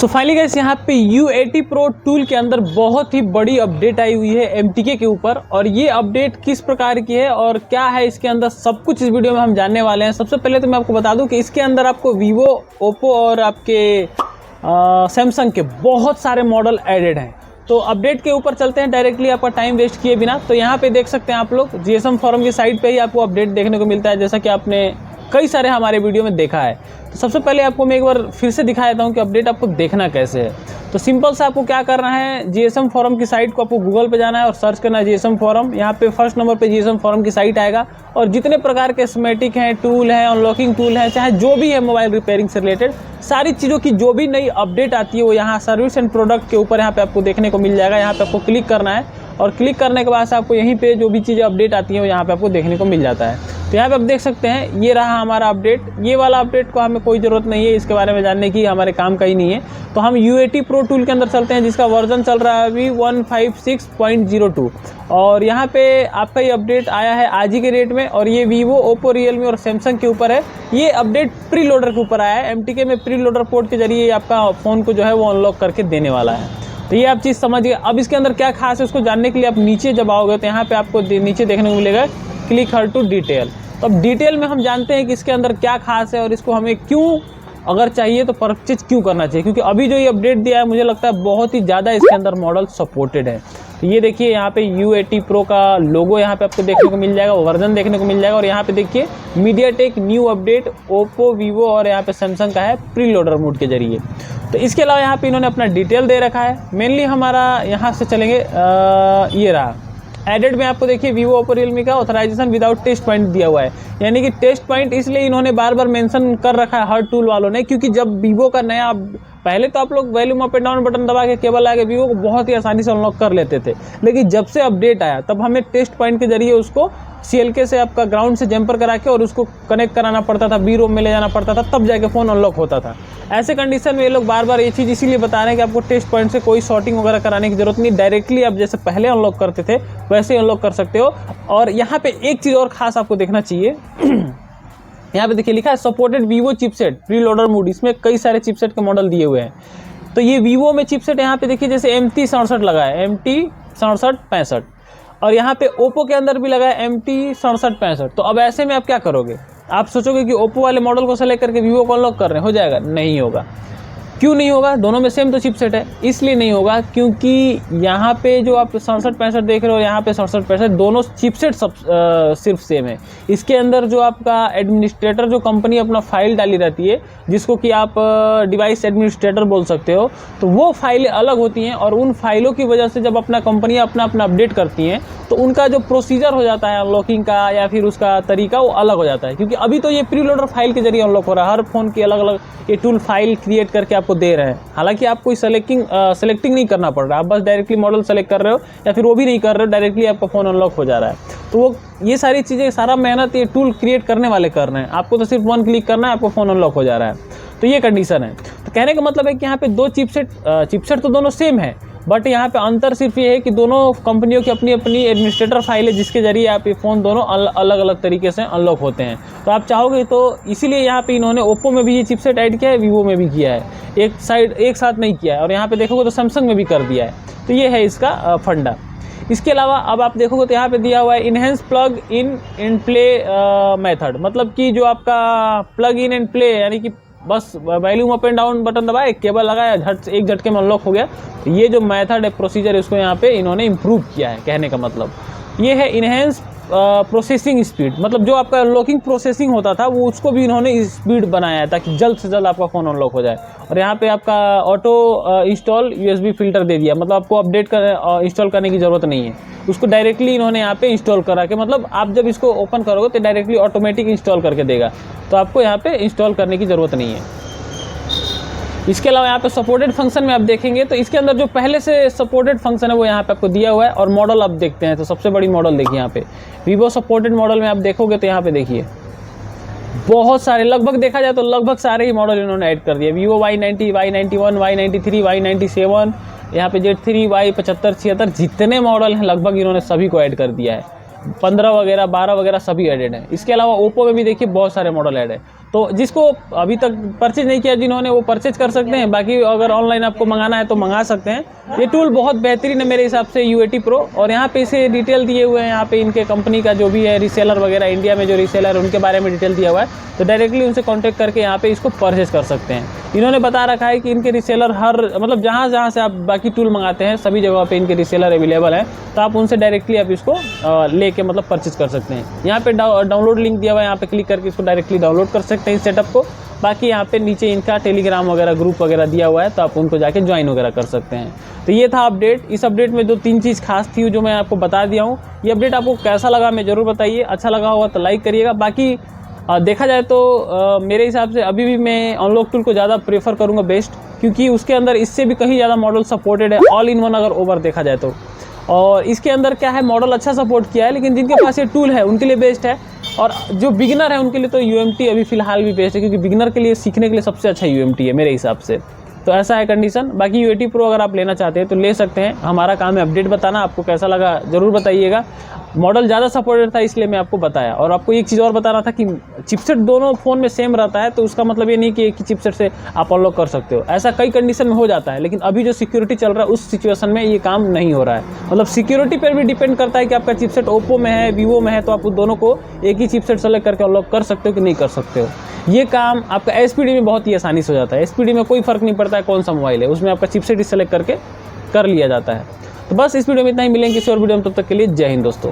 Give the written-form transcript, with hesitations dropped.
So finally guys यहाँ पे U80 Pro tool के अंदर बहुत ही बड़ी अपडेट आई हुई है MTK के ऊपर, और ये अपडेट किस प्रकार की है और क्या है इसके अंदर सब कुछ इस वीडियो में हम जानने वाले हैं। सबसे पहले तो मैं आपको बता दूं कि इसके अंदर आपको Vivo, Oppo और आपके सैमसंग के बहुत सारे मॉडल एडेड हैं। तो अपडेट के ऊपर चलते हैं डायरेक्टली, आपका टाइम वेस्ट किए बिना। तो यहाँ पे देख सकते हैं आप लोग GSM फोरम की साइट पे ही आपको अपडेट देखने को मिलता है, जैसा कि आपने कई सारे हमारे वीडियो में देखा है। तो सबसे पहले आपको मैं एक बार फिर से दिखा देता हूँ कि अपडेट आपको देखना कैसे है। तो सिंपल से आपको क्या करना है, GSM फोरम की साइट को आपको गूगल पे जाना है और सर्च करना है GSM फोरम। यहाँ पे फर्स्ट नंबर पे GSM फोरम की साइट आएगा, और जितने प्रकार के स्मेटिक हैं, टूल हैं, अनलॉकिंग टूल हैं, चाहे जो भी है मोबाइल रिपेयरिंग से रिलेटेड सारी चीज़ों की जो भी नई अपडेट आती है वो यहाँ सर्विस एंड प्रोडक्ट के ऊपर यहाँ पे आपको देखने को मिल जाएगा। यहाँ पे आपको क्लिक करना है, और क्लिक करने के बाद से आपको यहीं पे जो भी चीज़ें अपडेट आती हैं वो यहाँ पे आपको देखने को मिल जाता है। तो यहाँ पे आप देख सकते हैं ये रहा हमारा अपडेट। ये वाला अपडेट को हमें कोई ज़रूरत नहीं है, इसके बारे में जानने की हमारे काम का ही नहीं है। तो हम U80 Pro टूल के अंदर चलते हैं, जिसका वर्जन चल रहा है अभी 156.02, और यहाँ पे आपका ये अपडेट आया है आज ही के डेट में। और ये Vivo, Oppo, Realme और Samsung के ऊपर है। ये अपडेट प्री लोडर के ऊपर आया है। MTK में प्री लोडर पोर्ट के जरिए आपका फ़ोन को जो है वो अनलॉक करके देने वाला है। तो ये आप चीज़ समझिए। अब इसके अंदर क्या खास है उसको जानने के लिए आप नीचे जब आओगे तो यहाँ पे आपको नीचे देखने को मिलेगा क्लिक हर टू डिटेल। तो अब डिटेल में हम जानते हैं कि इसके अंदर क्या खास है और इसको हमें क्यों, अगर चाहिए तो परचेज क्यों करना चाहिए, क्योंकि अभी जो ये अपडेट दिया है मुझे लगता है बहुत ही ज़्यादा इसके अंदर मॉडल सपोर्टेड है। तो ये देखिए यहाँ पे U80 Pro का लोगो यहाँ पे आपको देखने को मिल जाएगा, वर्जन देखने को मिल जाएगा। और यहाँ पे देखिए MediaTek new update Oppo, Vivo और यहाँ पे Samsung का है प्री लोडर मोड के जरिए। तो इसके अलावा यहाँ पे इन्होंने अपना डिटेल दे रखा है। मेनली हमारा यहाँ से चलेंगे, ये रहा एडेड में आपको देखिए Vivo, Oppo, Realme का ऑथराइजेशन विदाउट टेस्ट पॉइंट दिया हुआ है। यानी कि टेस्ट पॉइंट इसलिए इन्होंने बार बार मेंशन कर रखा है हर टूल वालों ने, क्योंकि जब Vivo का नया, पहले तो आप लोग volume up and down button दबा के केबल आके Vivo को बहुत ही आसानी से अनलॉक कर लेते थे, लेकिन जब से अपडेट आया तब हमें टेस्ट पॉइंट के जरिए उसको CLK से आपका ग्राउंड से जंपर करा के और उसको कनेक्ट कराना पड़ता था, B-ROM में ले जाना पड़ता था, तब जाके फ़ोन अनलॉक होता था। ऐसे कंडीशन में ये लोग बार बार ये चीज़ इसीलिए बता रहे हैं कि आपको टेस्ट पॉइंट से कोई शॉर्टिंग वगैरह कराने की जरूरत नहीं, डायरेक्टली आप जैसे पहले अनलॉक करते थे वैसे ही अनलॉक कर सकते हो। और यहाँ पे एक चीज़ और खास आपको देखना चाहिए, यहाँ पे देखिए लिखा है supported Vivo chipset pre loader mode. इसमें कई सारे चिपसेट के मॉडल दिए हुए हैं। तो ये Vivo में चिपसेट यहाँ पे देखिए जैसे MT67 लगा है, MT6765, और यहाँ पे Oppo के अंदर भी लगा है MT6765। तो अब ऐसे में आप क्या करोगे, आप सोचोगे कि Oppo वाले मॉडल को सेलेक्ट करके Vivo को अनलॉक कर रहे हैं, हो जाएगा? नहीं होगा। क्यों नहीं होगा? दोनों में सेम तो चिपसेट है, इसलिए नहीं होगा क्योंकि यहाँ पे जो आप 6765 देख रहे हो, यहाँ पे 6765, दोनों चिपसेट सिर्फ सेम है। इसके अंदर जो आपका एडमिनिस्ट्रेटर, जो कंपनी अपना फाइल डाली रहती है, जिसको कि आप डिवाइस एडमिनिस्ट्रेटर बोल सकते हो, तो वो फाइलें अलग होती हैं, और उन फाइलों की वजह से जब अपना कंपनी अपना अपडेट करती हैं तो उनका जो प्रोसीजर हो जाता है अनलॉकिंग का या फिर उसका तरीका वो अलग हो जाता है। क्योंकि अभी तो ये प्री लोडर फाइल के जरिए अनलॉक हो रहा है, हर फोन की अलग अलग ये टूल फाइल क्रिएट करके आपको दे रहे हैं। हालांकि आपको कोई सेलेक्टिंग नहीं करना पड़ रहा, आप बस डायरेक्टली मॉडल सेलेक्ट कर रहे हो, या फिर वो भी नहीं कर रहे हो, डायरेक्टली आपका फ़ोन अनलॉक हो जा रहा है। तो वो ये सारी चीज़ें, सारा मेहनत ये टूल क्रिएट करने वाले कर रहे हैं, आपको तो सिर्फ वन क्लिक करना है, आपको फ़ोन अनलॉक हो जा रहा है। तो ये कंडीशन है। तो कहने का मतलब है कि यहाँ पे दो चिपसेट तो दोनों सेम है, बट यहाँ पे अंतर सिर्फ ये है कि दोनों कंपनियों की अपनी अपनी एडमिनिस्ट्रेटर फाइल है, जिसके जरिए आप ये फ़ोन दोनों अलग अलग तरीके से अनलॉक होते हैं। तो आप चाहोगे तो इसीलिए यहाँ पे इन्होंने Oppo में भी ये चिपसेट ऐड किया है, Vivo में भी किया है, एक साथ नहीं किया है। और यहाँ पे देखोगे तो Samsung में भी कर दिया है। तो ये है इसका फंडा। इसके अलावा अब आप देखोगे तो यहाँ पे दिया हुआ है enhance plug in play method, मतलब कि जो आपका प्लग इन एंड प्ले, यानी कि बस volume up and down button दबाए, केबल लगाया, एक झटके में अनलॉक हो गया। तो ये जो मेथड है, प्रोसीजर, इसको यहाँ पे इन्होंने इम्प्रूव किया है। कहने का मतलब ये है इनहेंस प्रोसेसिंग स्पीड, मतलब जो आपका अनलॉकिंग प्रोसेसिंग होता था वो उसको भी इन्होंने स्पीड बनाया है ताकि जल्द से जल्द आपका फ़ोन अनलॉक हो जाए। और यहाँ पे आपका ऑटो इंस्टॉल USB फिल्टर दे दिया, मतलब आपको इंस्टॉल करने की ज़रूरत नहीं है, उसको डायरेक्टली इन्होंने यहाँ पे इंस्टॉल करा के, मतलब आप जब इसको ओपन करोगे तो डायरेक्टली ऑटोमेटिक इंस्टॉल करके देगा, तो आपको यहाँ पे इंस्टॉल करने की ज़रूरत नहीं है। इसके अलावा यहाँ पे सपोर्टेड फंक्शन में आप देखेंगे तो इसके अंदर जो पहले से सपोर्टेड फंक्शन है वो यहाँ पे आपको दिया हुआ है। और मॉडल आप देखते हैं तो सबसे बड़ी मॉडल देखिए यहाँ पे Vivo सपोर्टेड मॉडल में आप देखोगे तो यहाँ पे देखिए बहुत सारे, लगभग देखा जाए तो लगभग सारे ही मॉडल इन्होंने ऐड कर दिए। Vivo Y90, Y91, Y93, Y97, यहाँ पे Z3, Y75, 76, जितने मॉडल हैं लगभग इन्होंने सभी को ऐड कर दिया है। 15 वगैरह 12 वगैरह सभी एडेड हैं। इसके अलावा ओप्पो में भी देखिए बहुत सारे मॉडल ऐड है। तो जिसको अभी तक परचेज नहीं किया जिन्होंने, वो परचेज कर सकते हैं। बाकी अगर ऑनलाइन आपको मंगाना है तो मंगा सकते हैं। ये टूल बहुत बेहतरीन है मेरे हिसाब से, UAT Pro। और यहाँ पे इसे डिटेल दिए हुए हैं, यहाँ पे इनके कंपनी का जो भी है रीसेलर वगैरह, इंडिया में जो रीसेलर उनके बारे में डिटेल दिया हुआ है, तो डायरेक्टली उनसे कॉन्टैक्ट करके यहाँ पे इसको परचेज कर सकते हैं। इन्होंने बता रखा है कि इनके रीसेलर हर मतलब जहाँ से आप बाकी टूल मंगाते हैं सभी जगह पे इनके रीसेलर अवेलेबल है, तो आप उनसे डायरेक्टली आप इसको लेके मतलब परचेज कर सकते हैं। यहाँ पे डाउनलोड लिंक दिया हुआ है, यहाँ पे क्लिक करके इसको डायरेक्टली डाउनलोड कर सकते हैं इस सेटअप को। बाकी यहाँ पे नीचे इनका टेलीग्राम वगैरह ग्रुप वगैरह दिया हुआ है, तो आप उनको जाके ज्वाइन वगैरह कर सकते हैं। तो ये था अपडेट। इस अपडेट में जो 3 चीज़ खास थी जो मैं आपको बता दिया हूँ। ये अपडेट आपको कैसा लगा मैं ज़रूर बताइए, अच्छा लगा होगा तो लाइक करिएगा। बाकी देखा जाए तो मेरे हिसाब से अभी भी मैं अनलॉक टूल को ज़्यादा प्रेफर करूँगा बेस्ट, क्योंकि उसके अंदर इससे भी कहीं ज़्यादा मॉडल सपोर्टेड है, ऑल इन वन अगर ओवर देखा जाए तो। और इसके अंदर क्या है, मॉडल अच्छा सपोर्ट किया है, लेकिन जिनके पास ये टूल है उनके लिए बेस्ट है। और जो बिगिनर है उनके लिए तो UMT अभी फ़िलहाल भी बेस्ट है, क्योंकि बिगिनर के लिए सीखने के लिए सबसे अच्छा UMT है मेरे हिसाब से। तो ऐसा है कंडीशन। बाकी UAT Pro अगर आप लेना चाहते हैं तो ले सकते हैं। हमारा काम है अपडेट बताना, आपको कैसा लगा ज़रूर बताइएगा। मॉडल ज़्यादा सपोर्टेड था इसलिए मैं आपको बताया। और आपको एक चीज़ और बता रहा था कि चिपसेट दोनों फ़ोन में सेम रहता है, तो उसका मतलब ये नहीं कि एक ही चिपसेट से आप अनलॉक कर सकते हो। ऐसा कई कंडीशन में हो जाता है, लेकिन अभी जो सिक्योरिटी चल रहा है उस सिचुएशन में ये काम नहीं हो रहा है। मतलब सिक्योरिटी पर भी डिपेंड करता है कि आपका चिपसेट ओप्पो में है, वीवो में है, तो आप उस दोनों को एक ही चिपसेट सेलेक्ट करके अनलॉक कर सकते हो कि नहीं कर सकते हो। ये काम आपका SPD में बहुत ही आसानी से हो जाता है। SPD में कोई फ़र्क नहीं पड़ता है कौन सा मोबाइल है, उसमें आपका चिपसेट ही सेलेक्ट करके कर लिया जाता है। तो बस इस वीडियो में इतना ही, मिलेंगे किसी और वीडियो में, तब तक के लिए जय हिंद दोस्तों।